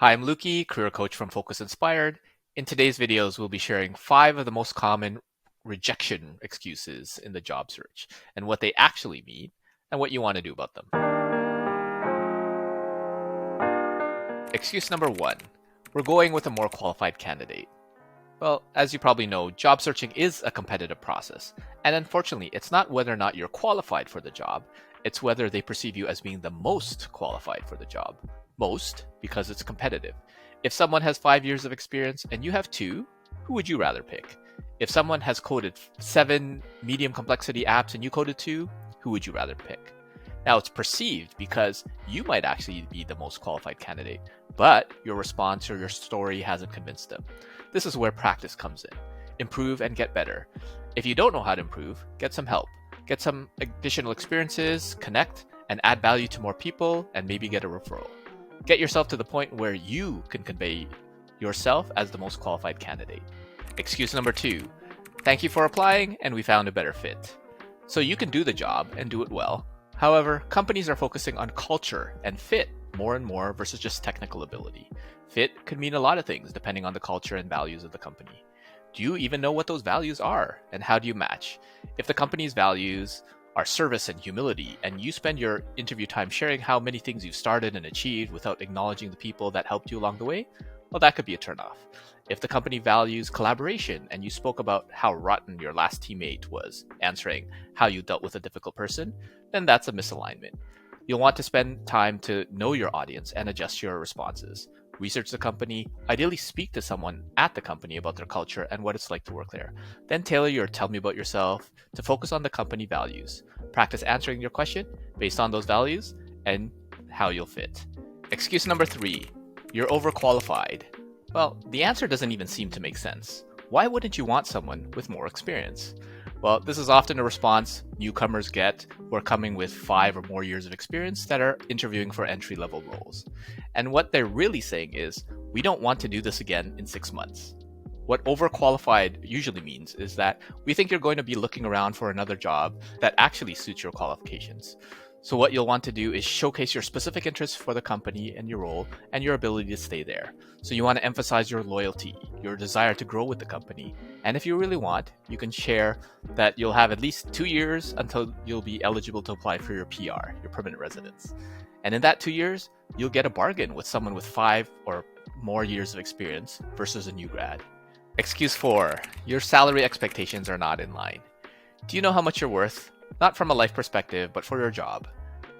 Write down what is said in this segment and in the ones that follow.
Hi, I'm Lukey, career coach from Focus Inspired. In today's videos, we'll be sharing 5 of the most common rejection excuses in the job search and what they actually mean and what you want to do about them. Excuse number 1, we're going with a more qualified candidate. Well, as you probably know, job searching is a competitive process. And unfortunately, it's not whether or not you're qualified for the job, it's whether they perceive you as being the most qualified for the job. Most, because it's competitive. If someone has 5 years of experience and you have 2, who would you rather pick? If someone has coded 7 medium complexity apps and you coded 2, who would you rather pick? Now, it's perceived because you might actually be the most qualified candidate, but your response or your story hasn't convinced them. This is where practice comes in. Improve and get better. If you don't know how to improve, get some help. Get some additional experiences, connect, and add value to more people, and maybe get a referral. Get yourself to the point where you can convey yourself as the most qualified candidate. Excuse number 2, thank you for applying, and we found a better fit. So you can do the job and do it well. However, companies are focusing on culture and fit more and more versus just technical ability. Fit could mean a lot of things depending on the culture and values of the company. Do you even know what those values are, and how do you match? If the company's values are service and humility, and you spend your interview time sharing how many things you've started and achieved without acknowledging the people that helped you along the way, well, that could be a turnoff. If the company values collaboration and you spoke about how rotten your last teammate was, answering how you dealt with a difficult person, then that's a misalignment. You'll want to spend time to know your audience and adjust your responses. Research the company, ideally speak to someone at the company about their culture and what it's like to work there. Then tailor your tell me about yourself to focus on the company values. Practice answering your question based on those values and how you'll fit. Excuse number 3, you're overqualified. Well, the answer doesn't even seem to make sense. Why wouldn't you want someone with more experience? Well, this is often a response newcomers get who are coming with 5 or more years of experience that are interviewing for entry-level roles. And what they're really saying is, we don't want to do this again in 6 months. What overqualified usually means is that we think you're going to be looking around for another job that actually suits your qualifications. So what you'll want to do is showcase your specific interests for the company and your role and your ability to stay there. So you want to emphasize your loyalty, your desire to grow with the company. And if you really want, you can share that you'll have at least 2 years until you'll be eligible to apply for your PR, your permanent residence. And in that 2 years, you'll get a bargain with someone with 5 or more years of experience versus a new grad. Excuse 4, your salary expectations are not in line. Do you know how much you're worth? Not from a life perspective, but for your job.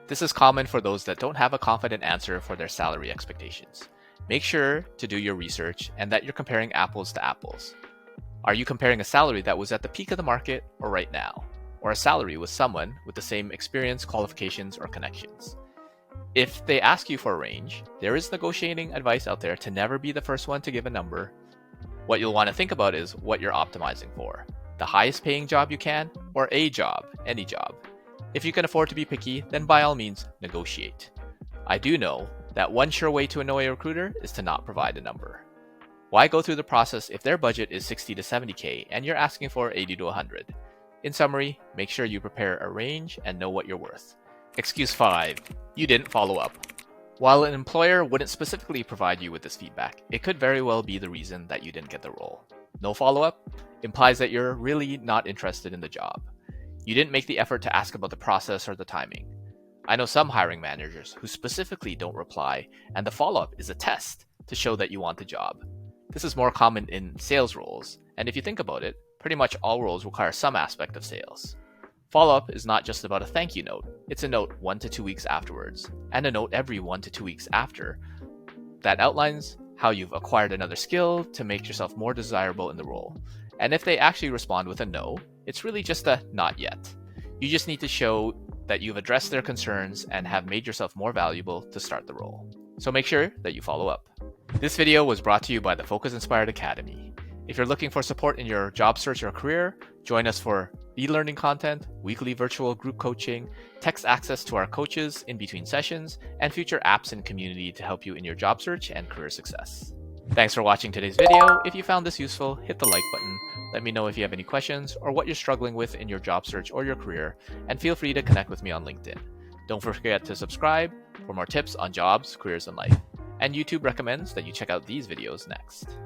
This is common for those that don't have a confident answer for their salary expectations. Make sure to do your research and that you're comparing apples to apples. Are you comparing a salary that was at the peak of the market or right now? Or a salary with someone with the same experience, qualifications, or connections? If they ask you for a range, there is negotiating advice out there to never be the first one to give a number. What you'll want to think about is what you're optimizing for. The highest paying job you can, or a job, any job. If you can afford to be picky, then by all means, negotiate. I do know that one sure way to annoy a recruiter is to not provide a number. Why go through the process if their budget is 60 to 70K and you're asking for 80 to 100? In summary, make sure you prepare a range and know what you're worth. Excuse 5, you didn't follow up. While an employer wouldn't specifically provide you with this feedback, it could very well be the reason that you didn't get the role. No follow-up implies that you're really not interested in the job. You didn't make the effort to ask about the process or the timing. I know some hiring managers who specifically don't reply, and the follow-up is a test to show that you want the job. This is more common in sales roles, and if you think about it, pretty much all roles require some aspect of sales. Follow-up is not just about a thank you note, it's a note 1 to 2 weeks afterwards, and a note every 1 to 2 weeks after that outlines how you've acquired another skill to make yourself more desirable in the role. And if they actually respond with a no, it's really just a not yet. You just need to show that you've addressed their concerns and have made yourself more valuable to start the role. So make sure that you follow up. This video was brought to you by the Focus Inspired Academy. If you're looking for support in your job search or career, join us for e-learning content, weekly virtual group coaching, text access to our coaches in between sessions, and future apps and community to help you in your job search and career success. Thanks for watching today's video. If you found this useful, hit the like button. Let me know if you have any questions or what you're struggling with in your job search or your career, and feel free to connect with me on LinkedIn. Don't forget to subscribe for more tips on jobs, careers, and life. and YouTube recommends that you check out these videos next.